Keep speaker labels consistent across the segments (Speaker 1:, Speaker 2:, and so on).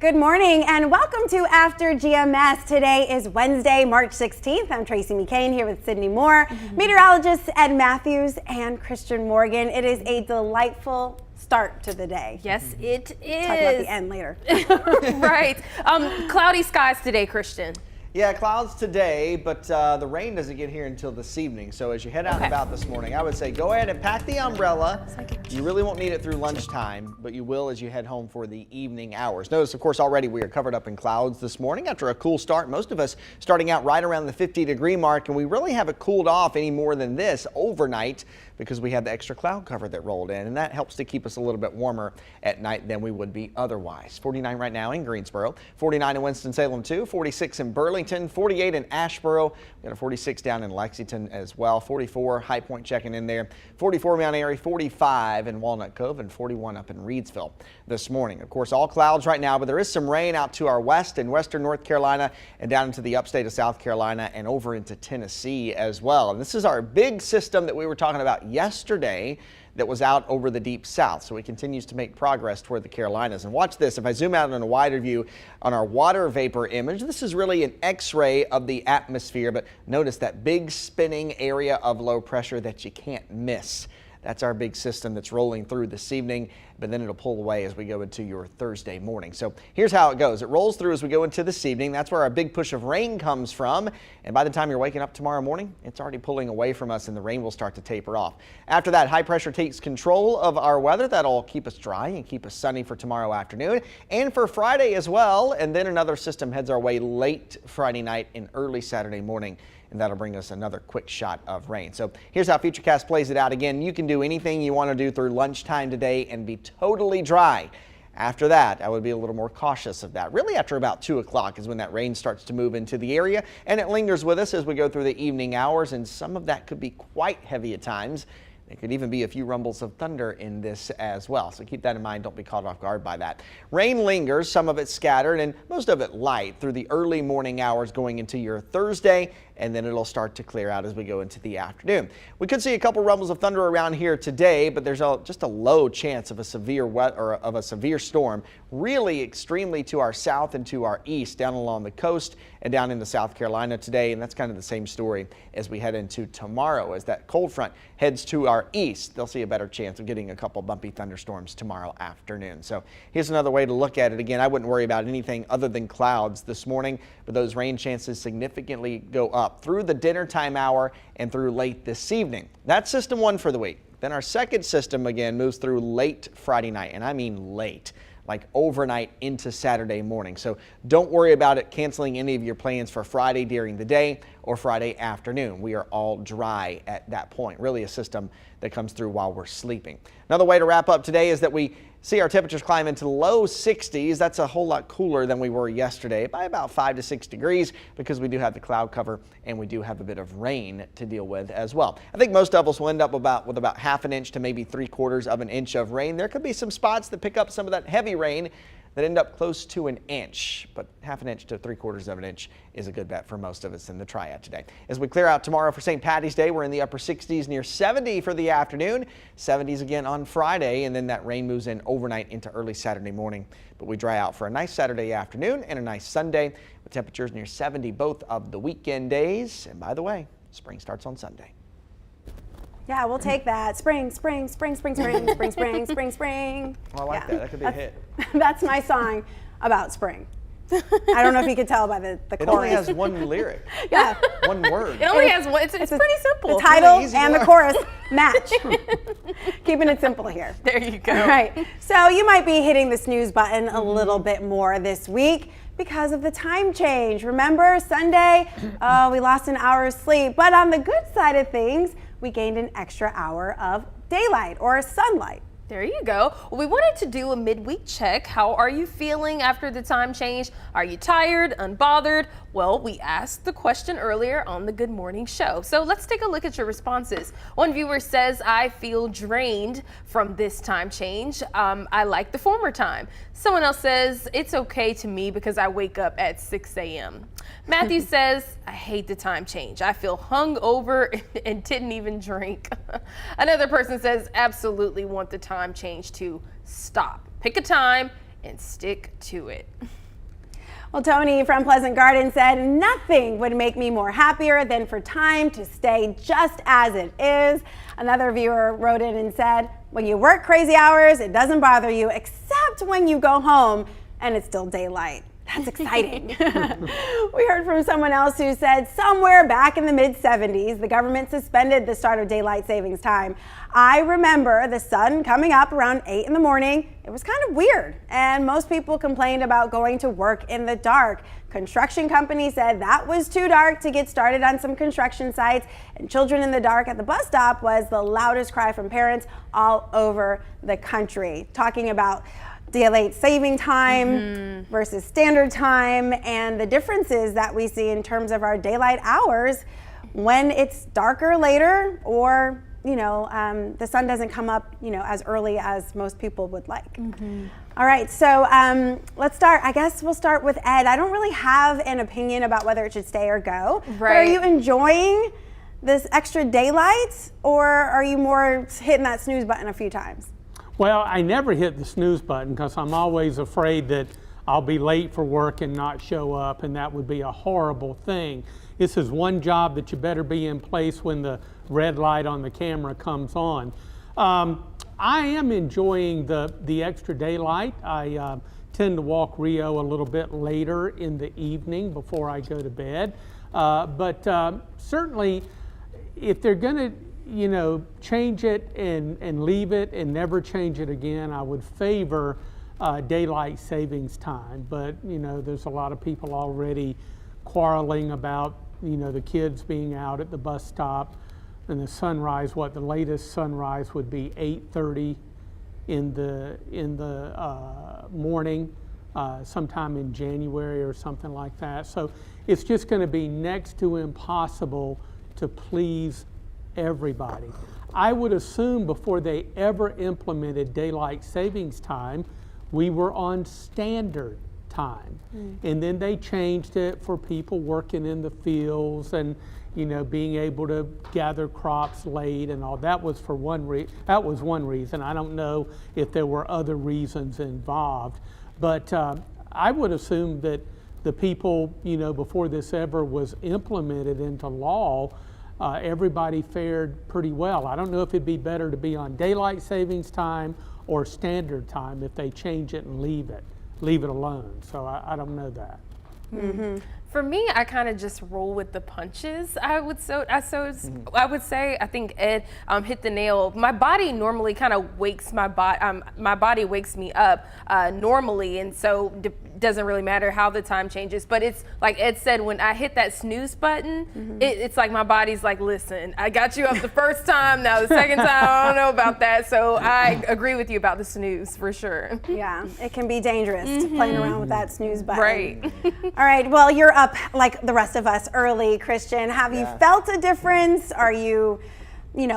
Speaker 1: Good morning and welcome to After GMS. Today is Wednesday, March 16th. I'm Tracy McCain here with Sydney Moore, meteorologists Ed Matthews and Christian Morgan. It is a delightful start to the day.
Speaker 2: Yes, it is.
Speaker 1: Talk about the end later.
Speaker 2: Right. Cloudy skies today, Christian.
Speaker 3: Yeah, clouds today, but the rain doesn't get here until this evening. So as you head out and about this morning, I would say go ahead and pack the umbrella. You really won't need it through lunchtime, but you will as you head home for the evening hours. Notice, of course, already we are covered up in clouds this morning after a cool start. Most of us starting out right around the 50-degree mark, and we really haven't cooled off any more than this overnight because we had the extra cloud cover that rolled in, and that helps to keep us a little bit warmer at night than we would be otherwise. 49 right now in Greensboro, 49 in Winston-Salem too, 46 in Burlington, 48 in Asheboro. We got a 46 down in Lexington as well, 44 High Point checking in there, 44 Mount Airy, 45 in Walnut Cove, and 41 up in Reedsville this morning. Of course, all clouds right now, but there is some rain out to our west in western North Carolina and down into the upstate of South Carolina and over into Tennessee as well. And this is our big system that we were talking about yesterday that was out over the deep south. So it continues to make progress toward the Carolinas. And watch this. If I zoom out on a wider view on our water vapor image, this is really an X-ray of the atmosphere. But notice that big spinning area of low pressure that you can't miss. That's our big system that's rolling through this evening, but then it'll pull away as we go into your Thursday morning. So here's how it goes. It rolls through as we go into this evening. That's where our big push of rain comes from. And by the time you're waking up tomorrow morning, it's already pulling away from us and the rain will start to taper off. After that, high pressure takes control of our weather. That'll keep us dry and keep us sunny for tomorrow afternoon and for Friday as well. And then another system heads our way late Friday night and early Saturday morning. And that'll bring us another quick shot of rain. So here's how Futurecast plays it out. Again, you can do anything you want to do through lunchtime today and be totally dry. After that, I would be a little more cautious of that. Really after about 2 o'clock is when that rain starts to move into the area, and it lingers with us as we go through the evening hours, and some of that could be quite heavy at times. There could even be a few rumbles of thunder in this as well. So keep that in mind. Don't be caught off guard by that. Rain lingers, some of it scattered and most of it light through the early morning hours going into your Thursday, and then it'll start to clear out as we go into the afternoon. We could see a couple rumbles of thunder around here today, but there's just a low chance of a severe storm, really extremely to our south and to our east, down along the coast and down into South Carolina today. And that's kind of the same story as we head into tomorrow. As that cold front heads to our east, they'll see a better chance of getting a couple bumpy thunderstorms tomorrow afternoon. So here's another way to look at it. Again, I wouldn't worry about anything other than clouds this morning, but those rain chances significantly go up through the dinner time hour and through late this evening. That's system one for the week. Then our second system again moves through late Friday night, and I mean late, like overnight into Saturday morning. So don't worry about it canceling any of your plans for Friday during the day or Friday afternoon. We are all dry at that point. Really a system that comes through while we're sleeping. Another way to wrap up today is that we see our temperatures climb into the low 60s. That's a whole lot cooler than we were yesterday by about 5 to 6 degrees because we do have the cloud cover and we do have a bit of rain to deal with as well. I think most of us will end up with about half an inch to maybe 3/4 of an inch of rain. There could be some spots that pick up some of that heavy rain that end up close to an inch, but half an inch to 3/4 of an inch is a good bet for most of us in the triad today. As we clear out tomorrow for St. Patty's Day, we're in the upper 60s, near 70 for the afternoon, 70s again on Friday, and then that rain moves in overnight into early Saturday morning. But we dry out for a nice Saturday afternoon and a nice Sunday with temperatures near 70 both of the weekend days. And by the way, spring starts on Sunday.
Speaker 1: Yeah, we'll take that. Spring, spring, spring, spring, spring, spring, spring, spring, spring.
Speaker 3: Oh, I like that. That could be a hit.
Speaker 1: That's my song about spring. I don't know if you could tell by the chorus.
Speaker 3: It only has one lyric.
Speaker 1: Yeah.
Speaker 3: One word.
Speaker 2: It only has one. It's pretty simple.
Speaker 1: The title
Speaker 3: Really
Speaker 1: and the chorus match. Keeping it simple here.
Speaker 2: There you go.
Speaker 1: All right. So you might be hitting the snooze button a little bit more this week because of the time change. Remember Sunday, we lost an hour of sleep. But on the good side of things, we gained an extra hour of daylight or sunlight.
Speaker 2: There you go. Well, we wanted to do a midweek check. How are you feeling after the time change? Are you tired, unbothered? Well, we asked the question earlier on the Good Morning Show. So let's take a look at your responses. One viewer says, I feel drained from this time change. I like the former time. Someone else says, it's okay to me because I wake up at 6 a.m. Matthew says, I hate the time change. I feel hungover and didn't even drink. Another person says, absolutely want the time change to stop. Pick a time and stick to it.
Speaker 1: Well, Tony from Pleasant Garden said, nothing would make me more happier than for time to stay just as it is. Another viewer wrote in and said, when you work crazy hours, it doesn't bother you, except when you go home and it's still daylight. That's exciting. We heard from someone else who said somewhere back in the mid-70s, the government suspended the start of daylight savings time. I remember the sun coming up around 8 in the morning. It was kind of weird, and most people complained about going to work in the dark. Construction companies said that was too dark to get started on some construction sites, and children in the dark at the bus stop was the loudest cry from parents all over the country, talking about daylight saving time versus standard time and the differences that we see in terms of our daylight hours when it's darker later, or the sun doesn't come up as early as most people would like. All right, so let's start. I guess we'll start with Ed. I don't really have an opinion about whether it should stay or go.
Speaker 2: Right.
Speaker 1: But are you enjoying this extra daylight, or are you more hitting that snooze button a few times?
Speaker 4: Well, I never hit the snooze button because I'm always afraid that I'll be late for work and not show up, and that would be a horrible thing. This is one job that you better be in place when the red light on the camera comes on. I am enjoying the extra daylight. I tend to walk Rio a little bit later in the evening before I go to bed. But certainly, if they're going to change it and leave it and never change it again, I would favor daylight savings time. But there's a lot of people already quarreling about the kids being out at the bus stop and the sunrise. The latest sunrise would be 8:30 in the morning, sometime in January or something like that. So it's just going to be next to impossible to please everybody. I would assume before they ever implemented daylight savings time, we were on standard time. And then they changed it for people working in the fields and being able to gather crops late and all. That was for one reason. I don't know if there were other reasons involved, but I would assume that the people before this ever was implemented into law, everybody fared pretty well. I don't know if it'd be better to be on daylight savings time or standard time if they change it and leave it alone. So I don't know that.
Speaker 2: For me, I kind of just roll with the punches. I would say I think Ed hit the nail. My body normally kind of wakes my body wakes me up normally, and so doesn't really matter how the time changes. But it's like Ed said, when I hit that snooze button, it's like my body's like, listen, I got you up the first time. Now the second time, I don't know about that. So I agree with you about the snooze for sure.
Speaker 1: Yeah, it can be dangerous playing around with that snooze button.
Speaker 2: Right.
Speaker 1: All right, well, you're up like the rest of us early, Christian. Have you felt a difference? Are you,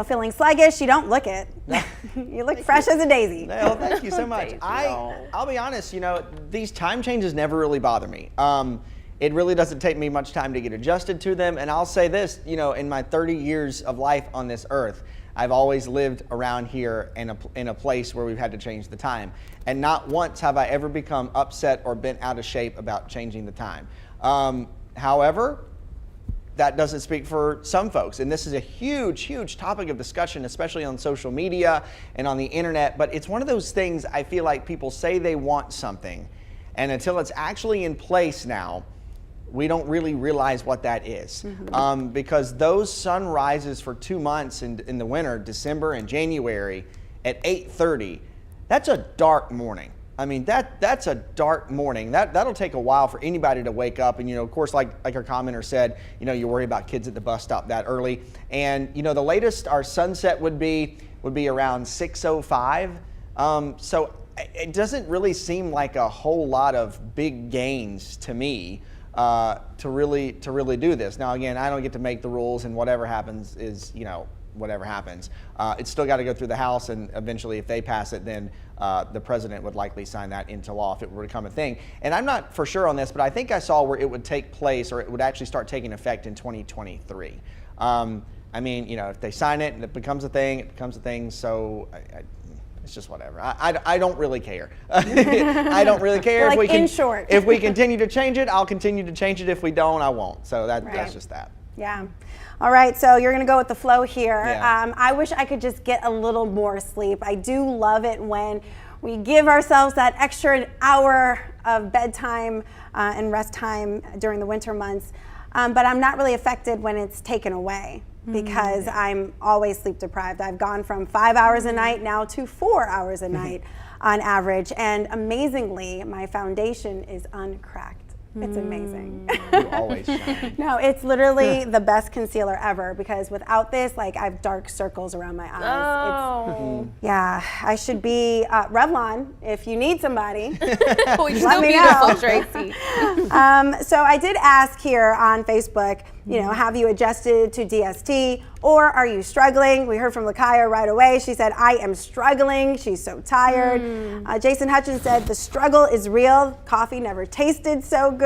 Speaker 1: feeling sluggish? You don't look it. You look fresh as a daisy.
Speaker 3: Well, thank you so much. I'll be honest, these time changes never really bother me. It really doesn't take me much time to get adjusted to them. And I'll say this, in my 30 years of life on this earth, I've always lived around here in a place where we've had to change the time. And not once have I ever become upset or been out of shape about changing the time. However, that doesn't speak for some folks. And this is a huge, huge topic of discussion, especially on social media and on the internet. But it's one of those things I feel like people say they want something, and until it's actually in place now, we don't really realize what that is. Because those sunrises for 2 months in the winter, December and January at 8:30, that's a dark morning. I mean, that's a dark morning. That'll take a while for anybody to wake up. And, of course, like our commenter said, you worry about kids at the bus stop that early. And, the latest our sunset would be around 6:05. So it doesn't really seem like a whole lot of big gains to me to really do this. Now, again, I don't get to make the rules, and whatever happens is, whatever happens. It's still got to go through the House, and eventually if they pass it, then the president would likely sign that into law if it were to become a thing. And I'm not for sure on this, but I think I saw where it would take place, or it would actually start taking effect in 2023. I mean, if they sign it and it becomes a thing, it becomes a thing. So it's just whatever. I don't really care. I don't really care.
Speaker 1: Like, in short.
Speaker 3: If we continue to change it, I'll continue to change it. If we don't, I won't. So that's just that.
Speaker 1: Yeah. All right, so you're gonna go with the flow here.
Speaker 3: Yeah.
Speaker 1: I wish I could just get a little more sleep. I do love it when we give ourselves that extra hour of bedtime and rest time during the winter months, but I'm not really affected when it's taken away because I'm always sleep deprived. I've gone from 5 hours a night now to 4 hours a night on average, and amazingly, my foundation is uncracked. It's amazing.
Speaker 3: You always shine.
Speaker 1: No, it's literally the best concealer ever because without this, like, I have dark circles around my eyes.
Speaker 2: Oh.
Speaker 1: Yeah, I should be Revlon if you need somebody.
Speaker 2: Well, you're
Speaker 1: Let
Speaker 2: still
Speaker 1: me
Speaker 2: beautiful,
Speaker 1: know.
Speaker 2: Tracy.
Speaker 1: So I did ask here on Facebook, you know, have you adjusted to DST or are you struggling? We heard from Lakaya right away. She said, I am struggling. She's so tired. Jason Hutchins said, the struggle is real. Coffee never tasted so good.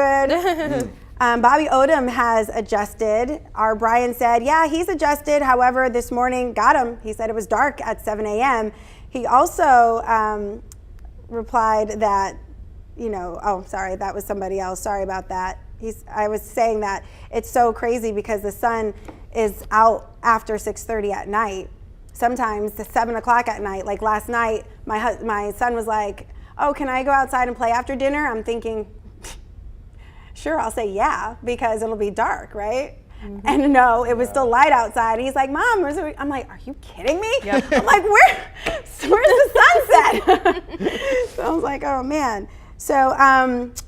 Speaker 1: Bobby Odom has adjusted. Our Brian said, yeah, he's adjusted. However, this morning got him. He said it was dark at 7 a.m. He also replied that, you know, oh, sorry, that was somebody else. Sorry about that. I was saying that it's so crazy because the sun is out after 6:30 at night. Sometimes the 7 o'clock at night. Like last night, my son was like, oh, can I go outside and play after dinner? I'm thinking, sure, I'll say yeah, because it'll be dark, right? And no, it was still light outside. He's like, Mom, I'm like, are you kidding me?
Speaker 2: Yep.
Speaker 1: I'm like, where's the sunset? So I was like, oh man. So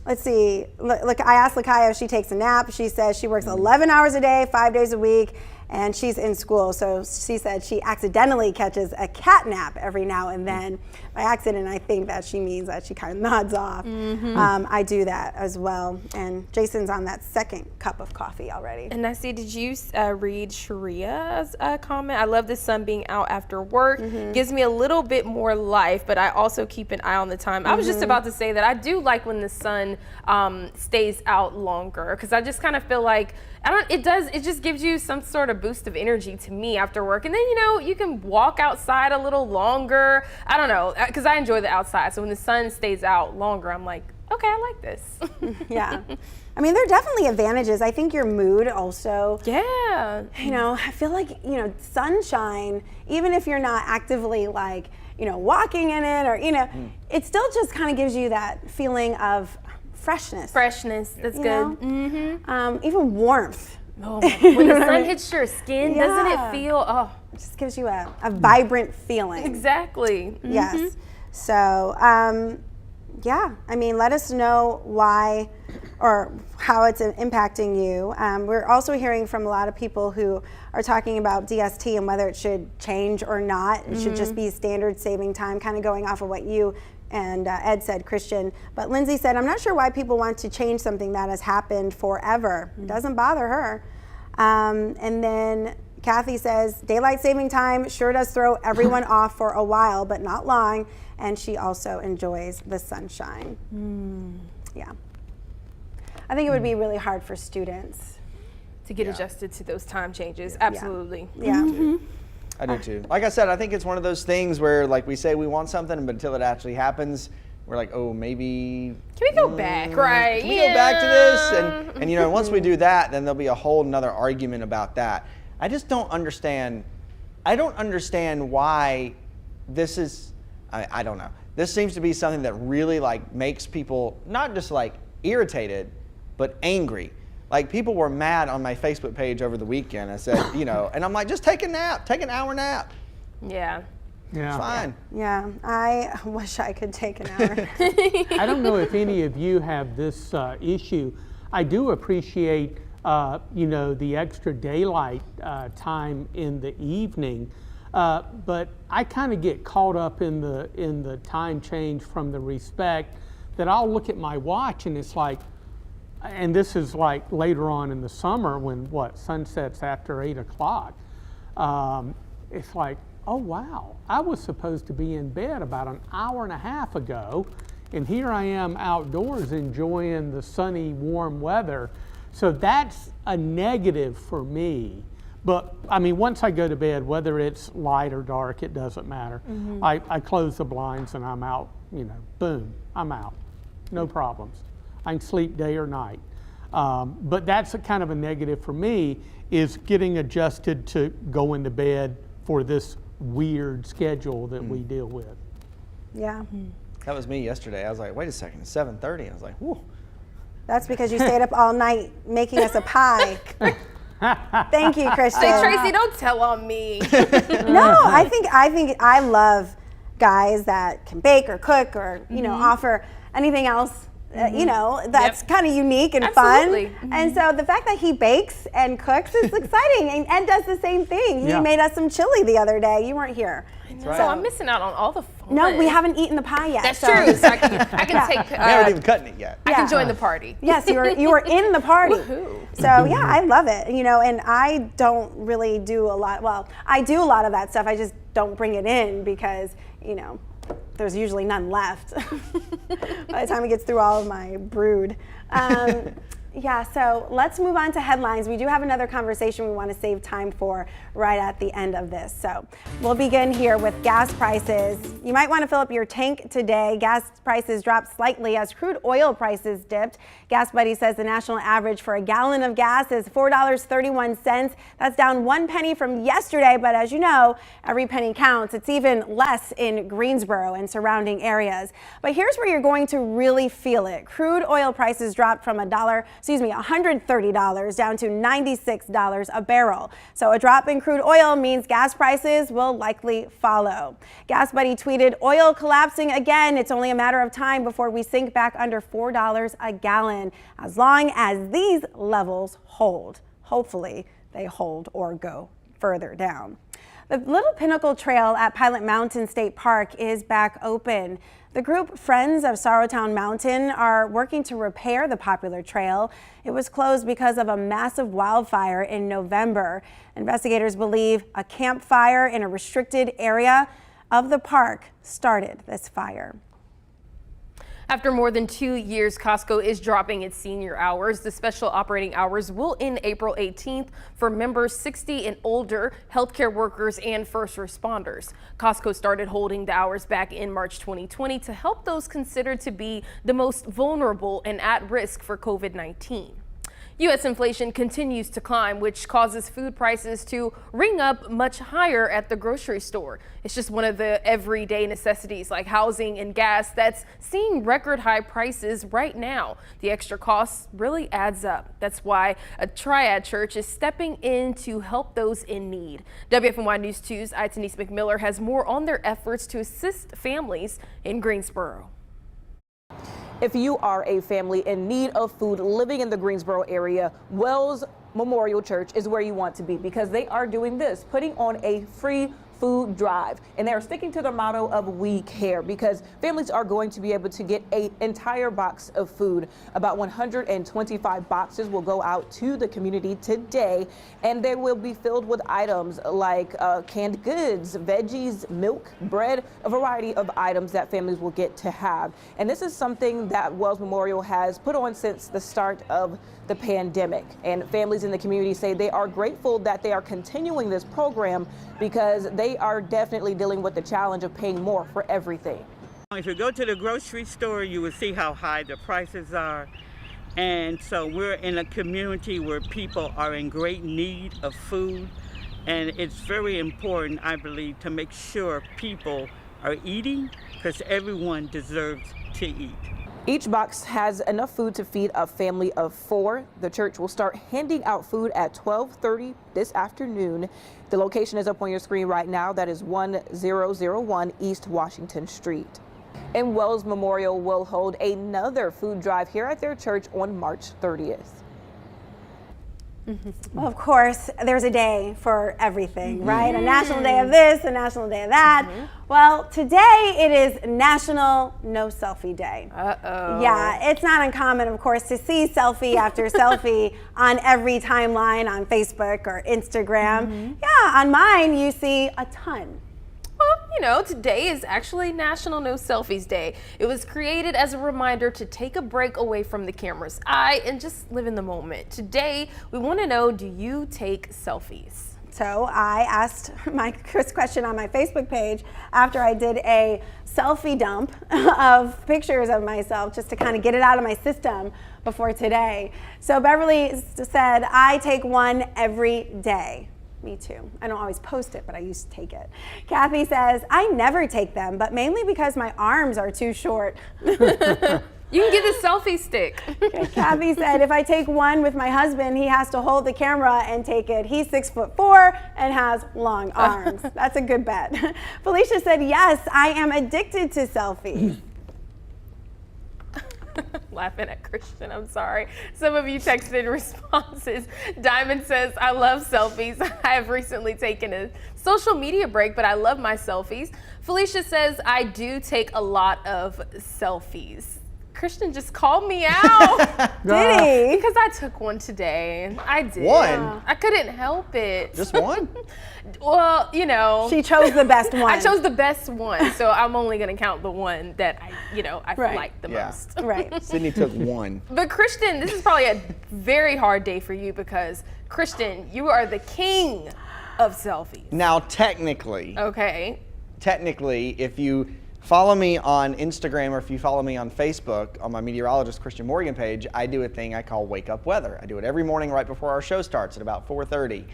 Speaker 1: let's see. Look, I asked Lakaya if she takes a nap. She says she works 11 hours a day, 5 days a week, and she's in school. So she said she accidentally catches a cat nap every now and then. By accident, I think that she means that she kind of nods off. I do that as well. And Jason's on that second cup of coffee already.
Speaker 2: And I see, did you read Sharia's comment? I love the sun being out after work. Gives me a little bit more life, but I also keep an eye on the time. I was just about to say that I do like when the sun stays out longer because I just kind of feel like, it just gives you some sort of boost of energy to me after work. And then, you know, you can walk outside a little longer. I don't know, because I enjoy the outside. So when the sun stays out longer, I'm like, okay, I like this.
Speaker 1: Yeah. I mean, there are definitely advantages. I think your mood also.
Speaker 2: Yeah.
Speaker 1: You know, I feel like, you know, sunshine, even if you're not actively like, you know, walking in it or, you know, it still just kind of gives you that feeling of freshness.
Speaker 2: That's good.
Speaker 1: Even warmth.
Speaker 2: Oh, when the sun hits your skin, doesn't it feel,
Speaker 1: It just gives you a vibrant feeling.
Speaker 2: Exactly.
Speaker 1: Yes. So, yeah, I mean, let us know why or how it's impacting you. We're also hearing from a lot of people who are talking about DST and whether it should change or not. It should just be standard saving time, kind of going off of what you and Ed said, Christian. But Lindsay said, I'm not sure why people want to change something that has happened forever. It doesn't bother her. And then Kathy says, daylight saving time sure does throw everyone off for a while, but not long. And she also enjoys the sunshine. Yeah. I think it would be really hard for students
Speaker 2: To get adjusted to those time changes. Absolutely.
Speaker 1: Yeah.
Speaker 3: I do too. Like I said, I think it's one of those things where, like, we say we want something, but until it actually happens, we're like, oh, maybe.
Speaker 2: Can we go back, right?
Speaker 3: Can we go back to this? And you know, once we do that, then there'll be a whole nother argument about that. I just don't understand. I don't understand why this is. I don't know. This seems to be something that really like makes people not just like irritated, but angry. Like, people were mad on my Facebook page over the weekend. I said, you know, and I'm like, just take a nap, take an hour nap.
Speaker 2: Yeah.
Speaker 4: Yeah.
Speaker 3: It's fine.
Speaker 1: Yeah. I wish I could take an hour.
Speaker 4: I don't know if any of you have this issue. I do appreciate, you know, the extra daylight time in the evening, but I kind of get caught up in the time change from the respect that I'll look at my watch and it's like, and this is like later on in the summer when sunsets after 8 o'clock. It's like, oh wow, I was supposed to be in bed about an hour and a half ago, and here I am outdoors enjoying the sunny, warm weather. So that's a negative for me. But I mean, once I go to bed, whether it's light or dark, it doesn't matter. I close the blinds and I'm out, you know, boom, I'm out. No problems. I can sleep day or night. But that's a kind of a negative for me, is getting adjusted to going to bed for this weird schedule that we deal with.
Speaker 1: Yeah.
Speaker 3: That was me yesterday. I was like, wait a second, it's 7:30. I was like, whew.
Speaker 1: That's because you stayed up all night making us a pie. Thank you, Christian.
Speaker 2: Say, Tracy, don't tell on me.
Speaker 1: No, I think I love guys that can bake or cook or, you know, offer anything else, you know, that's kind of unique and
Speaker 2: Absolutely.
Speaker 1: fun. And so the fact that he bakes and cooks is exciting, and does the same thing. He made us some chili the other day. You weren't here.
Speaker 2: So I'm missing out on all the fun.
Speaker 1: No, we haven't eaten the pie yet.
Speaker 2: That's
Speaker 1: so.
Speaker 2: true. So I can take.
Speaker 3: We haven't even cutting it yet.
Speaker 2: I can join the party.
Speaker 1: Yes, you were in the party.
Speaker 2: Woohoo.
Speaker 1: So yeah, I love it. You know, and I don't really do a lot. Well, I do a lot of that stuff. I just don't bring it in because, you know, there's usually none left by the time it gets through all of my brood. Yeah, so let's move on to headlines. We do have another conversation we want to save time for right at the end of this. So we'll begin here with gas prices. You might want to fill up your tank today. Gas prices dropped slightly as crude oil prices dipped. Gas Buddy says the national average for a gallon of gas is $4.31. That's down 1 penny from yesterday, but as you know, every penny counts. It's even less in Greensboro and surrounding areas. But here's where you're going to really feel it. Crude oil prices dropped from $130 down to $96 a barrel. So a drop in crude oil means gas prices will likely follow. Gas Buddy tweeted, "Oil collapsing again. It's only a matter of time before we sink back under $4 a gallon, as long as these levels hold." Hopefully they hold or go further down. The Little Pinnacle Trail at Pilot Mountain State Park is back open. The group Friends of Sorrowtown Mountain are working to repair the popular trail. It was closed because of a massive wildfire in November. Investigators believe a campfire in a restricted area of the park started this fire.
Speaker 2: After more than 2 years, Costco is dropping its senior hours. The special operating hours will end April 18th for members 60 and older, healthcare workers, and first responders. Costco started holding the hours back in March 2020 to help those considered to be the most vulnerable and at risk for COVID-19. U.S. inflation continues to climb, which causes food prices to ring up much higher at the grocery store. It's just one of the everyday necessities like housing and gas that's seeing record high prices right now. The extra cost really adds up. That's why a Triad Church is stepping in to help those in need. WFNY News 2's Denise McMiller has more on their efforts to assist families in Greensboro.
Speaker 5: If you are a family in need of food living in the Greensboro area, Wells Memorial Church is where you want to be, because they are doing this, putting on a free food drive, and they are sticking to the motto of "We Care," because families are going to be able to get an entire box of food. About 125 boxes will go out to the community today, and they will be filled with items like canned goods, veggies, milk, bread, a variety of items that families will get to have. And this is something that Wells Memorial has put on since the start of the pandemic, and families in the community say they are grateful that they are continuing this program, because they are definitely dealing with the challenge of paying more for everything.
Speaker 6: If you go to the grocery store, you will see how high the prices are. And so we're in a community where people are in great need of food. And it's very important, I believe, to make sure people are eating, because everyone deserves to eat.
Speaker 5: Each box has enough food to feed a family of 4. The church will start handing out food at 12:30 this afternoon. The location is up on your screen right now. That is 1001 East Washington Street. And Wells Memorial will hold another food drive here at their church on March 30th.
Speaker 1: Well, of course, there's a day for everything, right? A national day of this, a national day of that. Well, today it is National No Selfie Day.
Speaker 2: Uh-oh.
Speaker 1: Yeah, it's not uncommon, of course, to see selfie after selfie on every timeline on Facebook or Instagram. Yeah, on mine you see a ton.
Speaker 2: Well, you know, today is actually National No Selfies Day. It was created as a reminder to take a break away from the camera's eye and just live in the moment. Today, we want to know, do you take selfies?
Speaker 1: So I asked my question on my Facebook page after I did a selfie dump of pictures of myself just to kind of get it out of my system before today. So Beverly said, I take one every day. Me too. I don't always post it, but I used to take it. Kathy says, I never take them, but mainly because my arms are too short.
Speaker 2: You can get the selfie stick.
Speaker 1: Kathy said, if I take one with my husband, he has to hold the camera and take it. He's 6'4" and has long arms. That's a good bet. Felicia said, yes, I am addicted to selfies.
Speaker 2: Laughing at Christian, I'm sorry. Some of you texted responses. Diamond says, I love selfies. I have recently taken a social media break, but I love my selfies. Felicia says, I do take a lot of selfies. Christian just called me out.
Speaker 1: Did he?
Speaker 2: Because I took one today, and I did.
Speaker 3: One?
Speaker 2: I couldn't help it.
Speaker 3: Just one?
Speaker 2: Well, you know.
Speaker 1: She chose the best one.
Speaker 2: I chose the best one, so I'm only going to count the one that I
Speaker 1: Right.
Speaker 2: like the
Speaker 3: Yeah.
Speaker 2: most.
Speaker 1: Right.
Speaker 3: Sydney took one.
Speaker 2: But Christian, this is probably a very hard day for you because, Christian, you are the king of selfies.
Speaker 3: Now, technically,
Speaker 2: Okay.
Speaker 3: if you follow me on Instagram or if you follow me on Facebook on my meteorologist Christian Morgan page, I do a thing I call Wake Up Weather. I do it every morning right before our show starts at about 4:30.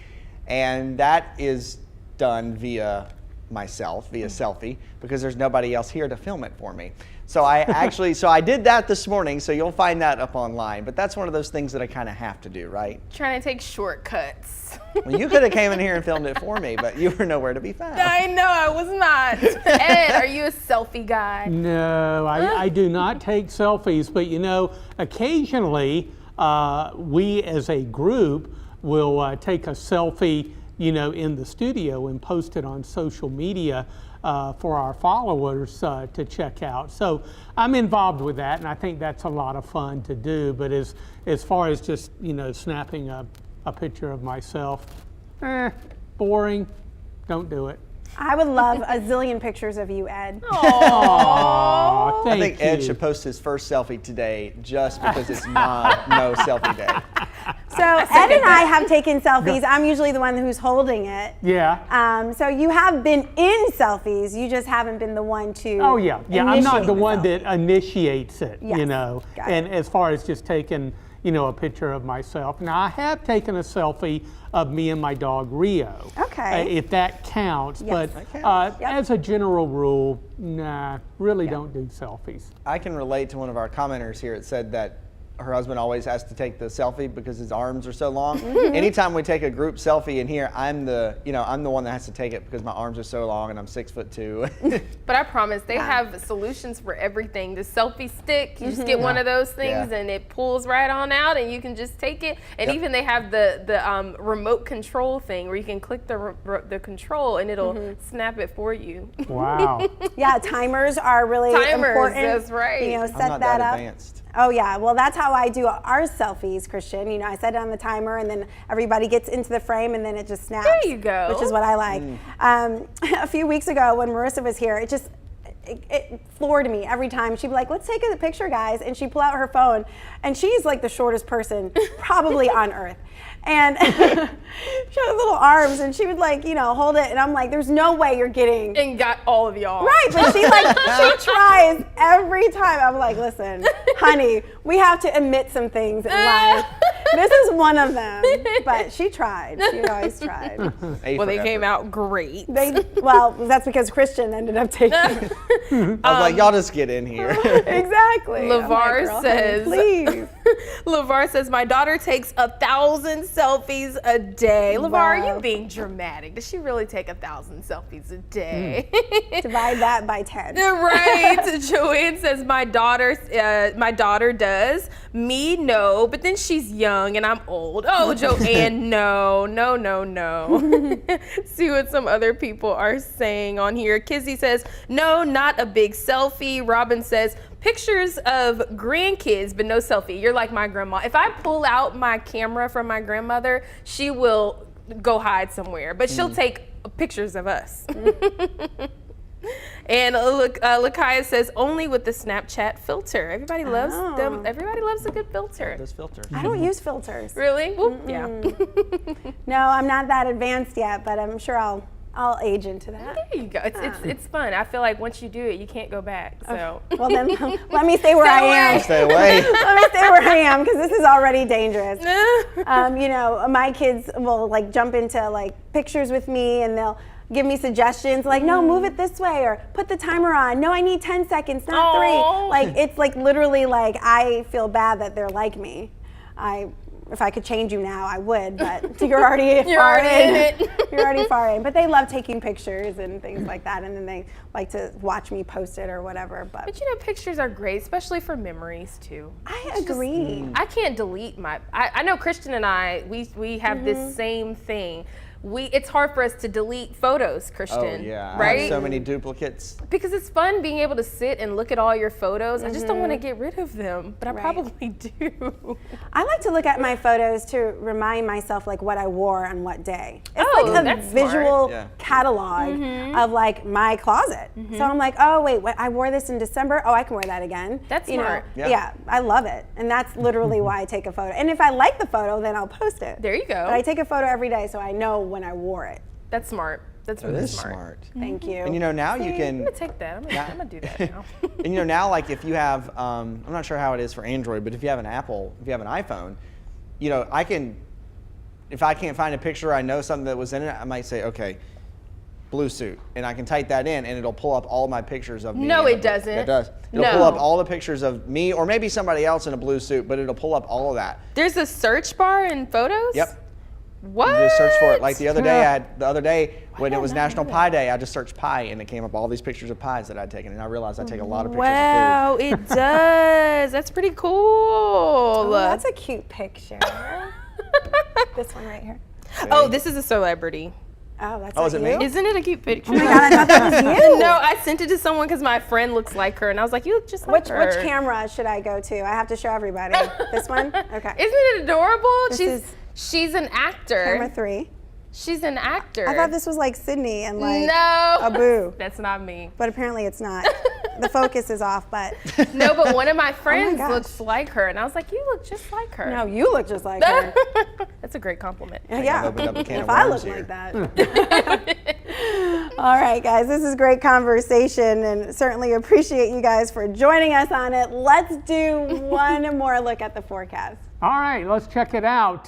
Speaker 3: And that is done via myself, via selfie, because there's nobody else here to film it for me. So I did that this morning, so you'll find that up online. But that's one of those things that I kind of have to do, right?
Speaker 2: Trying to take shortcuts.
Speaker 3: Well, you could have came in here and filmed it for me, but you were nowhere to be found.
Speaker 2: I know, I was not. Ed, are you a selfie guy?
Speaker 4: No, I do not take selfies, but you know, occasionally we as a group will take a selfie, you know, in the studio and post it on social media for our followers to check out. So I'm involved with that, and I think that's a lot of fun to do. But as far as just, you know, snapping a picture of myself, boring. Don't do it.
Speaker 1: I would love a zillion pictures of you, Ed.
Speaker 4: Aw,
Speaker 3: I
Speaker 4: thank
Speaker 3: think Ed
Speaker 4: you.
Speaker 3: should post his first selfie today just because it's not no selfie day.
Speaker 1: So Ed and I have taken selfies. I'm usually the one who's holding it.
Speaker 4: Yeah.
Speaker 1: So you have been in selfies. You just haven't been the one to.
Speaker 4: Oh yeah. I'm not
Speaker 1: initiate
Speaker 4: the one
Speaker 1: selfie.
Speaker 4: that initiates it.
Speaker 1: Yes,
Speaker 4: You know.
Speaker 1: got it.
Speaker 4: And as far as just taking, you know, a picture of myself. Now I have taken a selfie of me and my dog Rio.
Speaker 1: Okay.
Speaker 4: If that counts.
Speaker 1: Yes.
Speaker 4: But
Speaker 3: That counts.
Speaker 1: Yep.
Speaker 4: as a general rule, nah, really don't do selfies.
Speaker 3: I can relate to one of our commenters here. It said that her husband always has to take the selfie because his arms are so long. Anytime we take a group selfie in here, I'm the one that has to take it because my arms are so long and I'm 6'2".
Speaker 2: But I promise, they have solutions for everything. The selfie stick, you just get one of those things
Speaker 3: Yeah.
Speaker 2: and it pulls right on out and you can just take it. And
Speaker 3: Yep.
Speaker 2: even they have the remote control thing where you can click the control and it'll snap it for you.
Speaker 4: Wow.
Speaker 1: Yeah, timers are really
Speaker 2: Timers,
Speaker 1: important.
Speaker 2: that's right.
Speaker 1: You know,
Speaker 3: I'm
Speaker 1: set
Speaker 3: not
Speaker 1: that
Speaker 3: that
Speaker 1: up.
Speaker 3: advanced.
Speaker 1: Oh yeah, well that's how I do our selfies, Christian. You know, I set it on the timer and then everybody gets into the frame and then it just snaps.
Speaker 2: There you go.
Speaker 1: Which is what I like. A few weeks ago when Marissa was here, it floored me every time. She'd be like, let's take a picture, guys. And she'd pull out her phone and she's like the shortest person probably on earth. And she had little arms and she would like, you know, hold it. And I'm like, there's no way you're getting.
Speaker 2: And got all of y'all.
Speaker 1: Right, but she tries every time. I'm like, listen, honey, we have to admit some things in life. This is one of them. But she tried. She always tried.
Speaker 2: Well, they came out great.
Speaker 1: Well, that's because Christian ended up taking it.
Speaker 3: I was like, y'all just get in here.
Speaker 1: Exactly. I'm like,
Speaker 2: LeVar
Speaker 1: girl, honey,
Speaker 2: says,
Speaker 1: please.
Speaker 2: LeVar says, my daughter takes 1,000 selfies a day. LeVar, are
Speaker 1: Wow.
Speaker 2: you being dramatic? Does she really take 1,000 selfies a day?
Speaker 1: Divide that by 10.
Speaker 2: Right. Joanne says, my daughter does. Me, no. But then she's young and I'm old. Oh, Joanne, no. See what some other people are saying on here. Kizzy says, no, not a big selfie. Robin says, pictures of grandkids, but no selfie. You're like my grandma. If I pull out my camera from my grandmother, she will go hide somewhere, but she'll take pictures of us. And look, Lakaya says only with the Snapchat filter. Everybody loves them. Everybody loves a good filter.
Speaker 3: Those filters.
Speaker 1: I don't use filters.
Speaker 2: Really? Well, yeah.
Speaker 1: No, I'm not that advanced yet, but I'm sure I'll age into that.
Speaker 2: There you go. It's fun. I feel like once you do it, you can't go back. So.
Speaker 1: Well, then let me stay where I am.
Speaker 3: Stay away.
Speaker 1: Let me stay where I am because this is already dangerous. You know, my kids will like jump into like pictures with me and they'll give me suggestions like, no, move it this way or put the timer on. No, I need 10 seconds, not 3. Like it's like literally like I feel bad that they're like me. If I could change you now, I would, but you're already far in. You're already far in. But they love taking pictures and things like that, and then they like to watch me post it or whatever. But
Speaker 2: you know, pictures are great, especially for memories too.
Speaker 1: I agree.
Speaker 2: I can't delete I know Christian and I, we have this same thing. It's hard for us to delete photos, Christian.
Speaker 3: Oh yeah,
Speaker 2: right?
Speaker 3: I have so many duplicates.
Speaker 2: Because it's fun being able to sit and look at all your photos. I just don't want to get rid of them, but I probably do.
Speaker 1: I like to look at my photos to remind myself like what I wore on what day. It's like a
Speaker 2: that's
Speaker 1: visual catalog of like my closet. So I'm like, oh wait, I wore this in December. Oh, I can wear that again.
Speaker 2: That's
Speaker 1: you
Speaker 2: smart.
Speaker 1: know? Yeah, I love it, and that's literally why I take a photo. And if I like the photo, then I'll post it.
Speaker 2: There you go.
Speaker 1: But I take a photo every day, so I know when I wore it.
Speaker 2: That's smart. That's really smart.
Speaker 1: Thank you.
Speaker 3: And you know, now you can.
Speaker 2: I'm gonna take that. I'm gonna do that now.
Speaker 3: And you know, now like if you have, I'm not sure how it is for Android, but if you have an iPhone, you know, if I can't find a picture, I know something that was in it, I might say, okay, blue suit, and I can type that in, and it'll pull up all my pictures of me.
Speaker 2: No, it doesn't.
Speaker 3: It does. It'll pull up all the pictures of me, or maybe somebody else in a blue suit, but it'll pull up all of that.
Speaker 2: There's a search bar in photos?
Speaker 3: Yep.
Speaker 2: What?
Speaker 3: You just search for it. Like the other day, when it was National Pie Day, I just searched pie, and it came up all these pictures of pies that I'd taken, and I realized I take a lot of pictures of food.
Speaker 2: Wow, it does. That's pretty cool.
Speaker 1: Oh, that's a cute picture. This one right here.
Speaker 2: Oh, this is a celebrity.
Speaker 1: Oh, that's
Speaker 3: is it
Speaker 1: you?
Speaker 3: me?
Speaker 2: Isn't it a cute picture?
Speaker 1: Oh my God, I thought that was you.
Speaker 2: No, I sent it to someone because my friend looks like her, and I was like, you look just like her.
Speaker 1: Which camera should I go to? I have to show everybody. This one? Okay.
Speaker 2: Isn't it adorable? She's an actor.
Speaker 1: Camera 3.
Speaker 2: She's an actor.
Speaker 1: I thought this was like Sydney and like
Speaker 2: no,
Speaker 1: Abu.
Speaker 2: That's not me.
Speaker 1: But apparently it's not. The focus is off, but.
Speaker 2: No, but one of my friends
Speaker 1: gosh.
Speaker 2: looks like her, and I was like, you look just like her.
Speaker 1: No, you look just like her.
Speaker 2: That's a great compliment.
Speaker 1: Yeah,
Speaker 3: opened up a can
Speaker 1: if
Speaker 3: of
Speaker 1: I
Speaker 3: worms
Speaker 1: look
Speaker 3: here.
Speaker 1: like that. All right, guys, this is great conversation, and certainly appreciate you guys for joining us on it. Let's do one more look at the forecast.
Speaker 4: All right, let's check it out.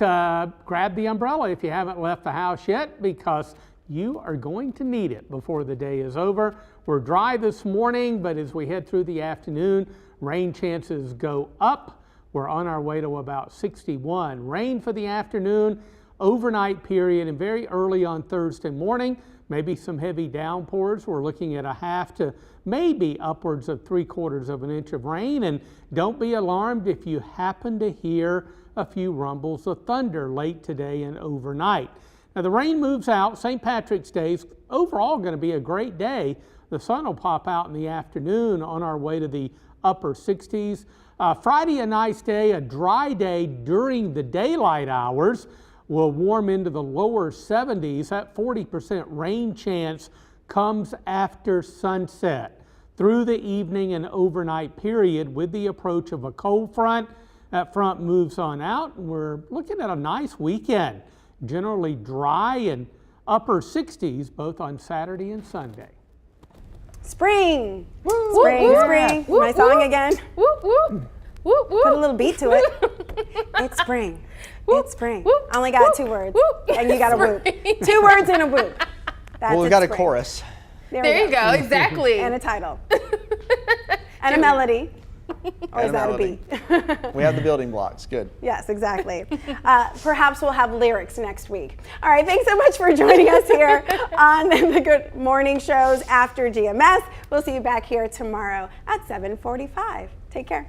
Speaker 4: Grab the umbrella if you haven't left the house yet, because you are going to need it before the day is over. We're dry this morning, but as we head through the afternoon, rain chances go up. We're on our way to about 61. Rain for the afternoon, overnight period, and very early on Thursday morning. Maybe some heavy downpours. We're looking at a half to maybe upwards of 3/4 of an inch of rain. And don't be alarmed if you happen to hear a few rumbles of thunder late today and overnight. Now the rain moves out. St. Patrick's Day is overall going to be a great day. The sun will pop out in the afternoon on our way to the upper 60s. Friday, a nice day, a dry day during the daylight hours. Will warm into the lower 70s. That 40% rain chance comes after sunset through the evening and overnight period with the approach of a cold front. That front moves on out, and we're looking at a nice weekend. Generally dry and upper 60s both on Saturday and Sunday.
Speaker 1: Spring!
Speaker 2: Woo,
Speaker 1: Spring,
Speaker 2: woo,
Speaker 1: spring.
Speaker 2: woo,
Speaker 1: My song
Speaker 2: woo.
Speaker 1: again.
Speaker 2: Whoop, whoop. Whoop, whoop.
Speaker 1: Put a little beat to it. It's spring.
Speaker 2: Whoop,
Speaker 1: It's spring.
Speaker 2: whoop,
Speaker 1: I only got
Speaker 2: whoop,
Speaker 1: 2 words.
Speaker 2: whoop.
Speaker 1: And you got a whoop.
Speaker 2: Spring.
Speaker 1: 2 words and a whoop. That's
Speaker 3: Well, we've
Speaker 1: it,
Speaker 3: got a
Speaker 1: spring.
Speaker 3: chorus.
Speaker 2: There you go, exactly.
Speaker 1: And a title. And a melody. Or is
Speaker 3: And a
Speaker 1: that a
Speaker 3: melody.
Speaker 1: beat?
Speaker 3: We have the building blocks. Good.
Speaker 1: Yes, exactly. Perhaps we'll have lyrics next week. All right, thanks so much for joining us here on the Good Morning Shows after GMS. We'll see you back here tomorrow at 7:45. Take care.